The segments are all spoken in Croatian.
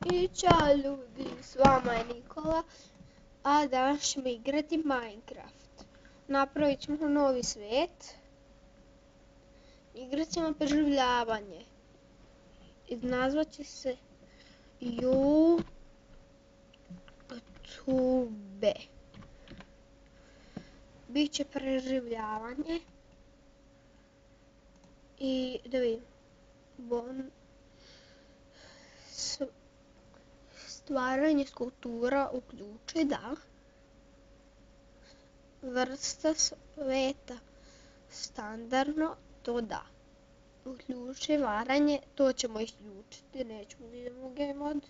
I ćao ljudi, s vama je Nikola, a danas ćemo igrati Minecraft. Napravit ćemo novi svijet. Igrat ćemo preživljavanje. Nazvat će se YouTube. Biće preživljavanje. I da vidim. Stvaranje skulptura uključi, da. Vrsta sveta standardno, to da. Uključi varanje, to ćemo isključiti, nećemo da idemo u game mode.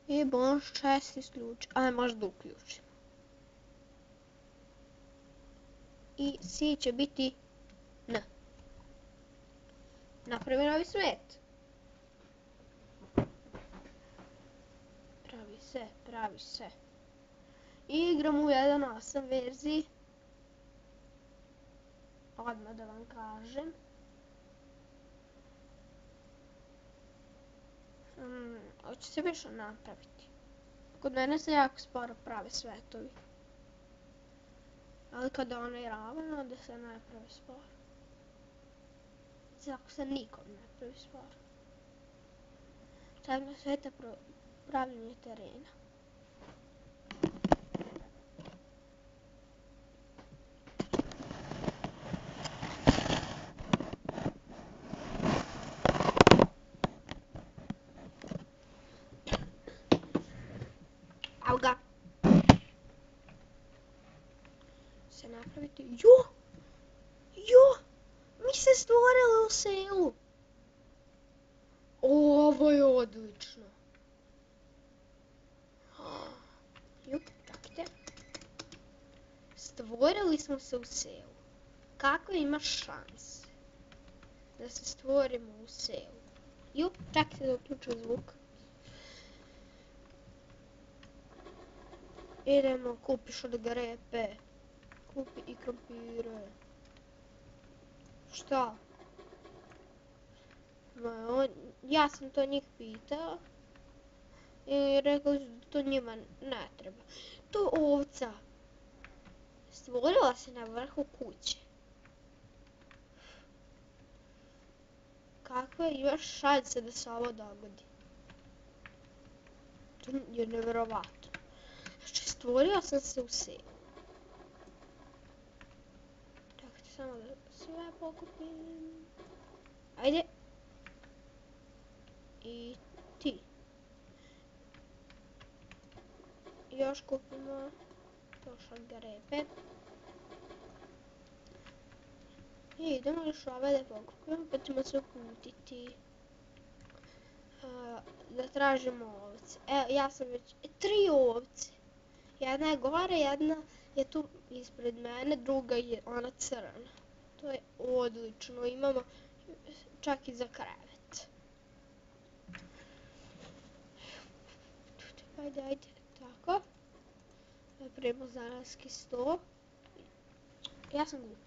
I bonus chest isključi, ali možda uključimo. I C će biti N. Napravi novi svet. Pravi se. I igram u 1.8 verziji. Odmah da vam kažem. Hoće se više napraviti. Kod mene se jako sporo prave svetovi. Ali kada onaj ravan, onda se ne pravi sporo. Ako se nikom ne pravi sporo. Sad na sveta pravljenje terena. Evo ga. Se napraviti. Jo! Mi se stvorili u selu. Ovo je odlično. Čekajte. Stvorili smo se u selu. Kako imaš šanse da se stvorimo u selu? Čekajte da uključim zvuk. Idemo, kupiš od grepe. Kupi i krompire. Šta? Ja sam to njih pitao. I rekao da to njima ne treba. To ovca. Stvorila se na vrhu kuće. Kakve imaš šanse da se ovo dogodi? To je nevjerovatno. Znači, stvorio sam se u selu. Čekajte samo da sve pokupim. Ajde. I ti. Još kupimo još od garepe. I idemo još ove da pokupimo, pa ćemo se uputiti da tražimo ovce. Evo, ja sam već 3 ovce. Jedna je gore, jedna je tu ispred mene, druga je ona crna. To je odlično, imamo čak i za krevet. Ajde, tako. Napravimo zanatski sto. Ja sam glup.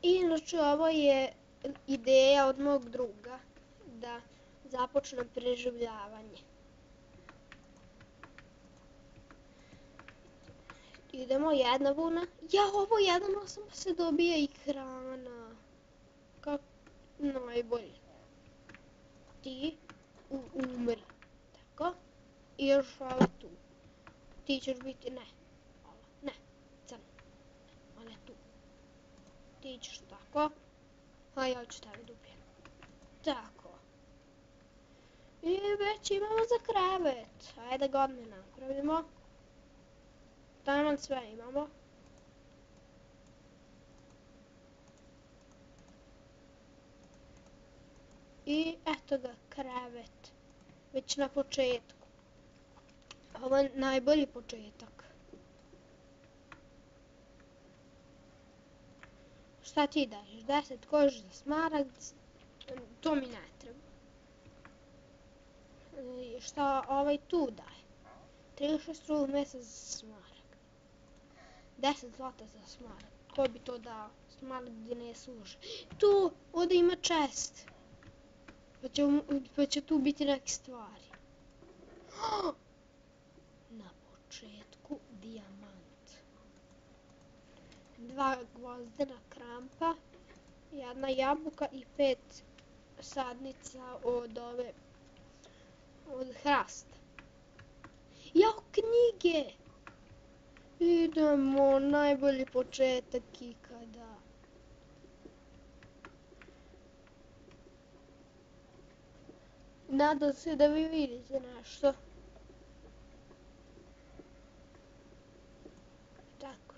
I inače ovo je ideja od mog druga da započnem preživljavanje. Idemo jedna vuna. Ovo 1.8 se dobija i hrana. Kako najbolje. Ti umri. Tako. I još ova tu. Ti ćeš biti, ne, crna. Ona je tu. Ti ćeš tako. A ja ću tebi da ubijem. Tako. I već imamo za krevet. Ajde da ga odmah napravimo. Taman sve imamo. I eto ga, krevet. Već na početku. Ovo je najbolji početak. Šta ti daješ? 10 kož za smaragd. To mi ne treba. Šta ovaj tu daje? 36 struje mesa za smaragd. 10 zlata za smaragd. ko bi to dao? Malo gdje ne služi. Tu, ovdje ima chest. Pa će tu biti neke stvari. Na početku dijamant. 2 gvozdena krampa, 1 jabuka i 5 sadnica od hrasta. Jao, knjige! Idemo, najbolji početak ikada. Nadam se da vi vidite nešto. Tako.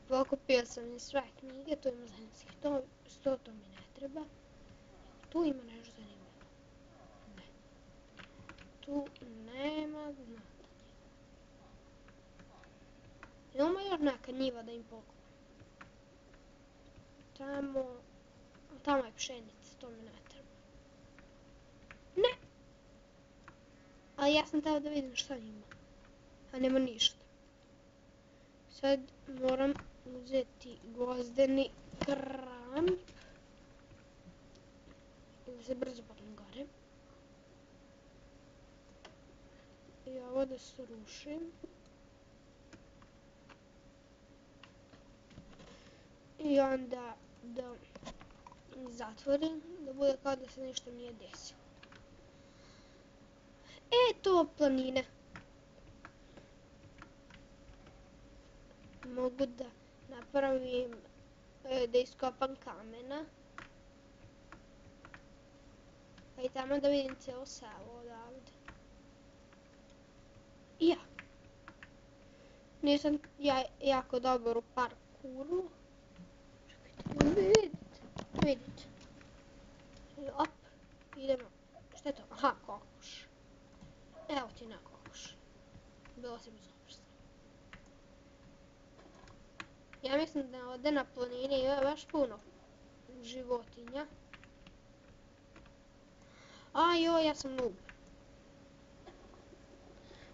Pokupio sam i sve knjige, tu ima zanimljivih 100, to mi ne treba. Tu ima nešto zanimljivo. Ne. Tu nema znatanja. Imamo još neka njiva da im pokupim. Tamo je pšenica, to mi ne treba. Ne! Ali ja sam teo da vidim šta ima. A nema ništa. Sad moram uzeti gvozdeni kramp. Da se brzo popnem gore. I ovo da srušim. I onda da zatvorim, da bude kao da se ništa nije desilo. To planine. Mogu da napravim, da iskopam kamena. Pa i tamo da vidim cijelo selo odavde. Ja. Nisam jako dobar u parkuru. Vidite. Op, idemo. Šta je to? Aha, kokoš. Evo ti na kokoš. Bilo si bezobrazno. Ja mislim da ovdje na planini ima baš puno životinja. Joj, ja sam noob.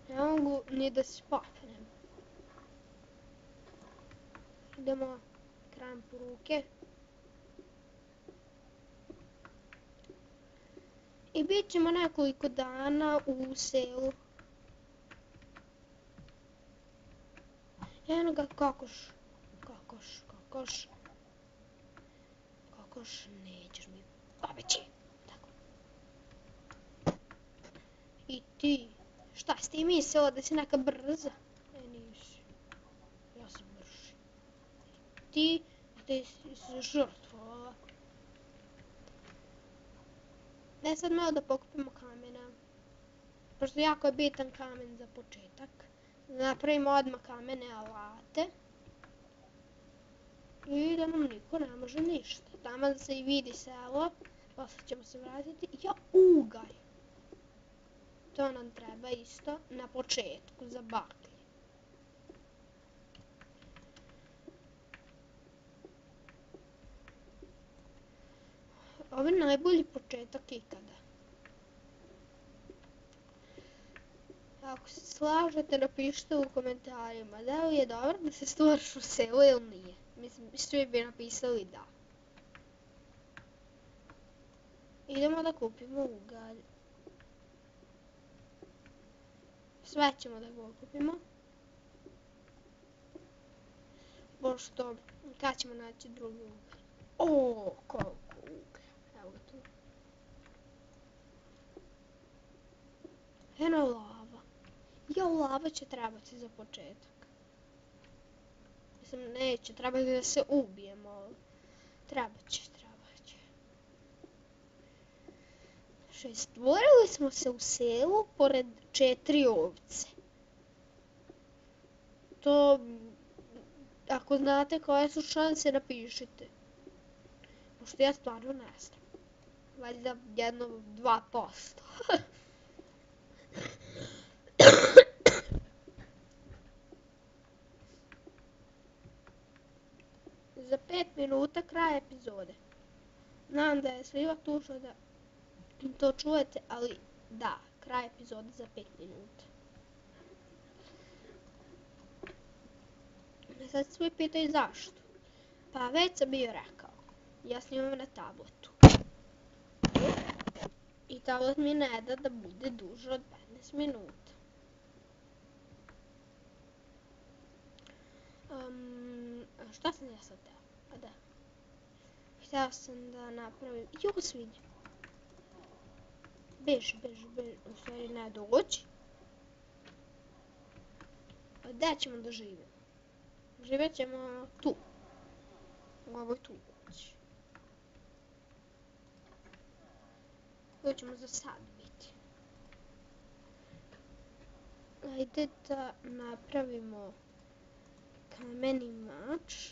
Ne mogu ni da se popnem. Idemo kramp u ruke. I bit ćemo nekoliko dana u selu. Eno ga kokoš. Kokoš, nećeš mi pobeći. Tako. I ti, šta si ti mislila da si neka brza? Nisi. Ja sam brži. Ti si žrtva. Sad malo da pokupimo kamena. Pošto jako je bitan kamen za početak. Napravimo odmah kamene alate. I da nam niko ne može ništa. Tamo da se i vidi selo. Posle ćemo se vratiti. Ugalj. To nam treba isto na početku za baklje. Ovo je najbolji početak ikada. Ako se slažete, napišite u komentarima da li je dobro da se stvoriš u selu ili nije. Mislim, svi bi napisali da. Idemo da kupimo ugalj. Sve ćemo da ga kupimo. Pošto, kad ćemo naći drugi ugalj? Koliko ugalja. Evo ga tu. Eno lava. Lava će trebati za početak. Mislim, neće trebati da se ubijemo. Trebat će. Stvorili smo se u selu pored 4 ovce. To, ako znate koje su šanse, napišite. Pošto ja stvarno ne znam. Valjda 1-2%. Za 5 minuta kraj epizode. Znam da je svima tužno da to čujete, ali da, kraj epizode za 5 minuta. Sad svi pitaju zašto. Pa već sam bio rekao. Ja snimam na tabletu. I tablet mi ne da da bude duže od 15 minuta. Šta sam ja sad teo? A da. Htio sam da napravim... Jo, svinja. Beži. U stvari ne doći. Gdje ćemo da živimo? Živjet ćemo tu. U ovoj tu kući. Koju ćemo za sad biti. Ajde da napravimo kameni mač.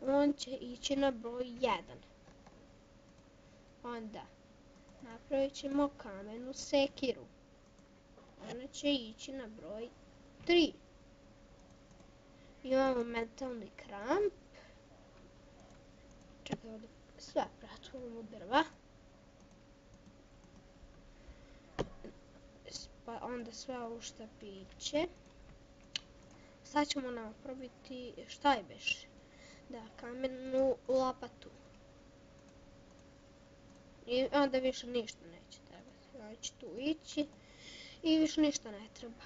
On će ići na broj 1. Onda napravit ćemo kamenu sekiru. Ona će ići na broj 3. Imamo metalni kramp. Čekaj, ovdje sve pretvorimo u drva. Pa onda sve ovo štapiće. Sad ćemo napraviti, šta je beš? Da, kamenu lopatu. I onda više ništa neće trebati. Znači tu ići i više ništa ne treba.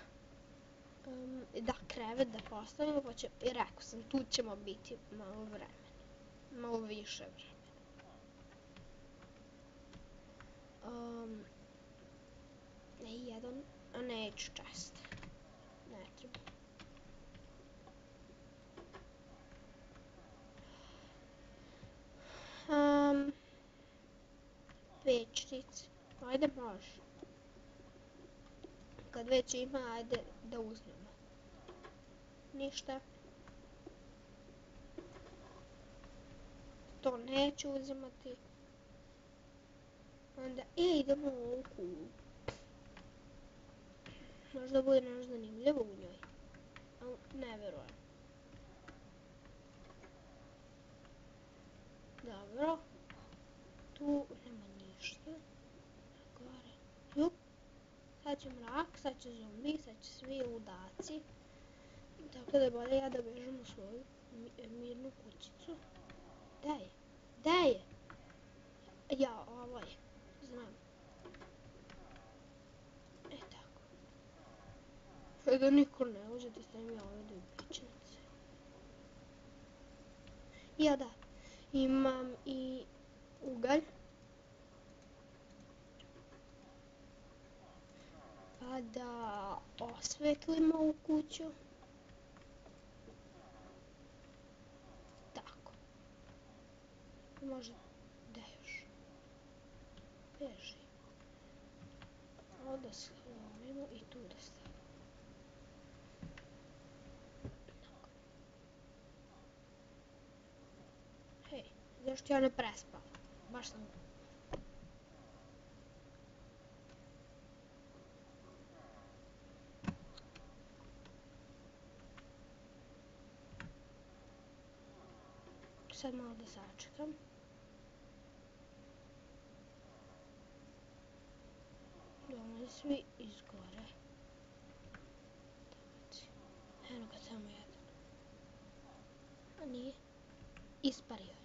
Da, krevet da postavimo, pa će, i rekao sam, tu ćemo biti malo vremena. Malo više vremena. Jedan, a neću često. Ne treba. Večnici. Ajde, može. Kad već ima, ajde da uzmemo. Ništa. To neću uzimati. Onda, idemo u ovu kulu. Možda bude nešto zanimljivo u njoj. Ali ne verujem. Dobro. Tu nema ništa. Gore. Jup. Sad će mrak, sad će zombi, sad će svi ludaci. Tako da je bolje ja da bežem u svoju mirnu kućicu. Gde je? Ja, ovo je. Znam. Tako. Da niko ne uđe da stavim ja ovdje u pećnici. Ja da. Imam i ugalj. Pa da osvetlimo ovu kuću. Tako. Može, da još. Beži. Ovo da slomimo i tu da stavimo. Hej, zašto ja ne prespala? Baš sam... Sad malo da sačekam. Dolaze svi iz gore. Eno ga samo jedan. A nije. Ispario je.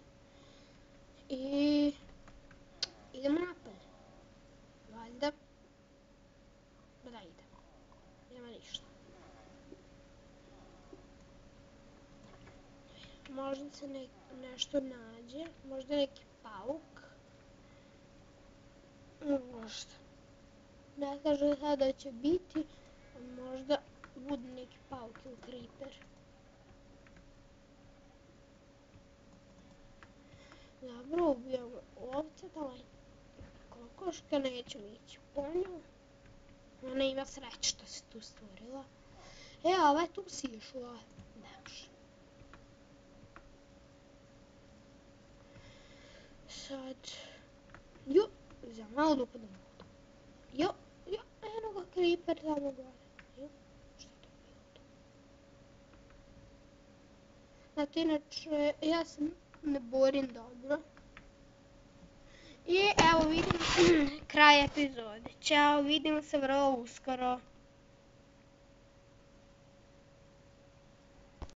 I... idemo napolje. Valjda. Da idemo. Nema ništa. Možda se nešto nađe. Možda neki pauk. Možda. Ne kaže sad da će biti. Možda bude neki pauk ili creeper. Dobro, ubijamo ovce, daj. Kokoška, nećemo ići po nju. Ona ima sreće što se tu stvorila. Ova je tu sišla. Ne može. Sad... Jo, za malo da upadam vodu. Jo, eno ga creeper tamo gore. Jo, što je to bilo to? Znate, inače, ja se ne borim dobro. I evo vidimo kraj epizode. Ćao, vidimo se vrlo uskoro.